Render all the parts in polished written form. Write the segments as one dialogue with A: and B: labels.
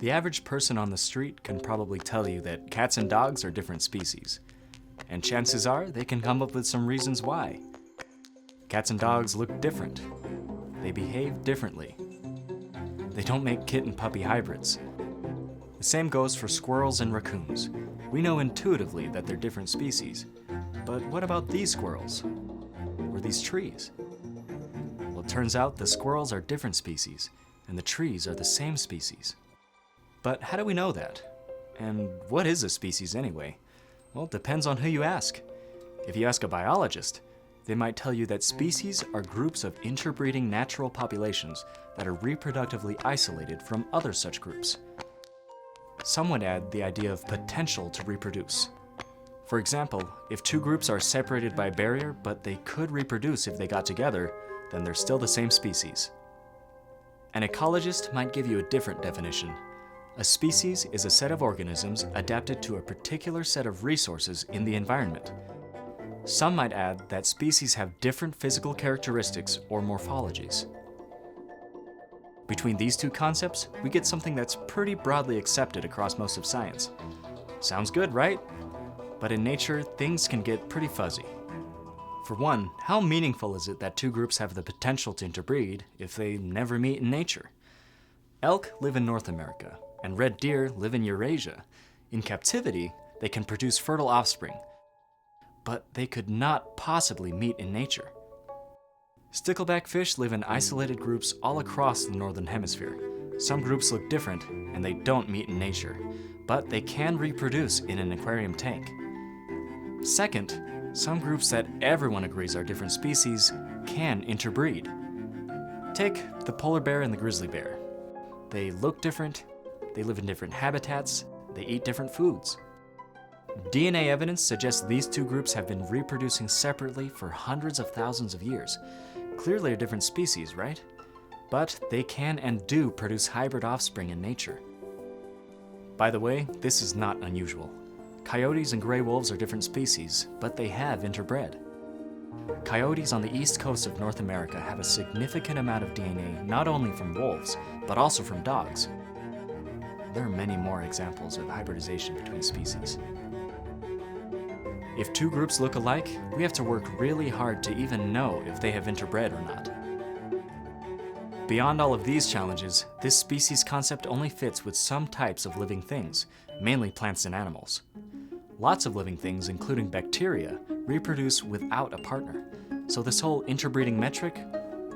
A: The average person on the street can probably tell you that cats and dogs are different species. And chances are they can come up with some reasons why. Cats and dogs look different. They behave differently. They don't make kitten-puppy hybrids. The same goes for squirrels and raccoons. We know intuitively that they're different species. But what about these squirrels? Or these trees? Well, it turns out the squirrels are different species, and the trees are the same species. But how do we know that? And what is a species anyway? Well, it depends on who you ask. If you ask a biologist, they might tell you that species are groups of interbreeding natural populations that are reproductively isolated from other such groups. Some would add the idea of potential to reproduce. For example, if two groups are separated by a barrier, but they could reproduce if they got together, then they're still the same species. An ecologist might give you a different definition. A species is a set of organisms adapted to a particular set of resources in the environment. Some might add that species have different physical characteristics or morphologies. Between these two concepts, we get something that's pretty broadly accepted across most of science. Sounds good, right? But in nature, things can get pretty fuzzy. For one, how meaningful is it that two groups have the potential to interbreed if they never meet in nature? Elk live in North America, and red deer live in Eurasia. In captivity, they can produce fertile offspring, but they could not possibly meet in nature. Stickleback fish live in isolated groups all across the northern hemisphere. Some groups look different, and they don't meet in nature, but they can reproduce in an aquarium tank. Second, some groups that everyone agrees are different species can interbreed. Take the polar bear and the grizzly bear. They look different, they live in different habitats, they eat different foods. DNA evidence suggests these two groups have been reproducing separately for hundreds of thousands of years. Clearly a different species, right? But they can and do produce hybrid offspring in nature. By the way, this is not unusual. Coyotes and gray wolves are different species, but they have interbred. Coyotes on the east coast of North America have a significant amount of DNA not only from wolves, but also from dogs. There are many more examples of hybridization between species. If two groups look alike, we have to work really hard to even know if they have interbred or not. Beyond all of these challenges, this species concept only fits with some types of living things, mainly plants and animals. Lots of living things, including bacteria, reproduce without a partner, so this whole interbreeding metric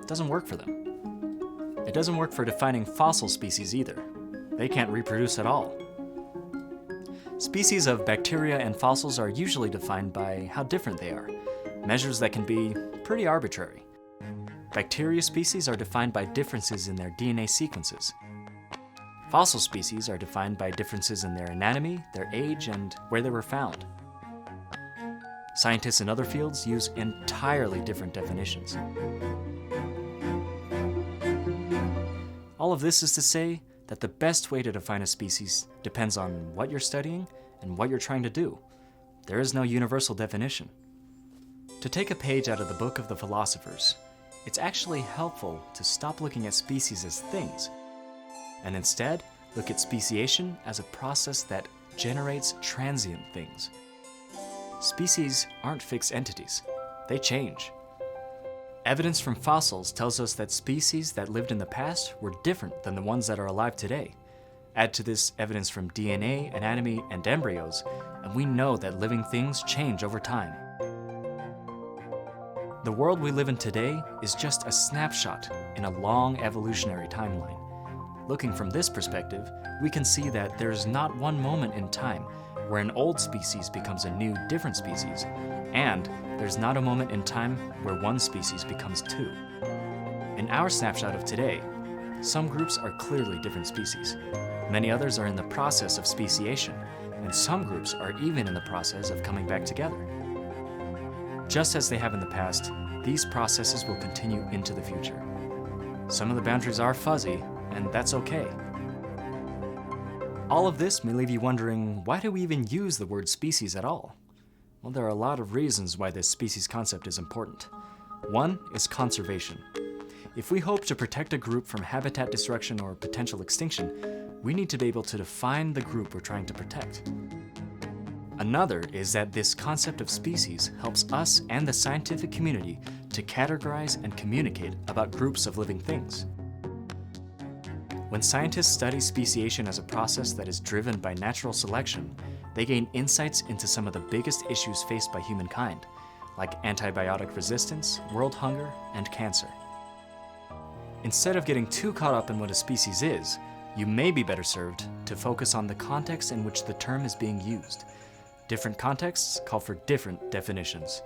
A: doesn't work for them. It doesn't work for defining fossil species either. They can't reproduce at all. Species of bacteria and fossils are usually defined by how different they are, measures that can be pretty arbitrary. Bacteria species are defined by differences in their DNA sequences. Fossil species are defined by differences in their anatomy, their age, and where they were found. Scientists in other fields use entirely different definitions. All of this is to say that the best way to define a species depends on what you're studying and what you're trying to do. There is no universal definition. To take a page out of the book of the philosophers, it's actually helpful to stop looking at species as things, and instead look at speciation as a process that generates transient things. Species aren't fixed entities. They change. Evidence from fossils tells us that species that lived in the past were different than the ones that are alive today. Add to this evidence from DNA, anatomy, and embryos, and we know that living things change over time. The world we live in today is just a snapshot in a long evolutionary timeline. Looking from this perspective, we can see that there's not one moment in time where an old species becomes a new, different species, and there's not a moment in time where one species becomes two. In our snapshot of today, some groups are clearly different species. Many others are in the process of speciation, and some groups are even in the process of coming back together. Just as they have in the past, these processes will continue into the future. Some of the boundaries are fuzzy, and that's okay. All of this may leave you wondering, why do we even use the word species at all? Well, there are a lot of reasons why this species concept is important. One is conservation. If we hope to protect a group from habitat destruction or potential extinction, we need to be able to define the group we're trying to protect. Another is that this concept of species helps us and the scientific community to categorize and communicate about groups of living things. When scientists study speciation as a process that is driven by natural selection, they gain insights into some of the biggest issues faced by humankind, like antibiotic resistance, world hunger, and cancer. Instead of getting too caught up in what a species is, you may be better served to focus on the context in which the term is being used. Different contexts call for different definitions.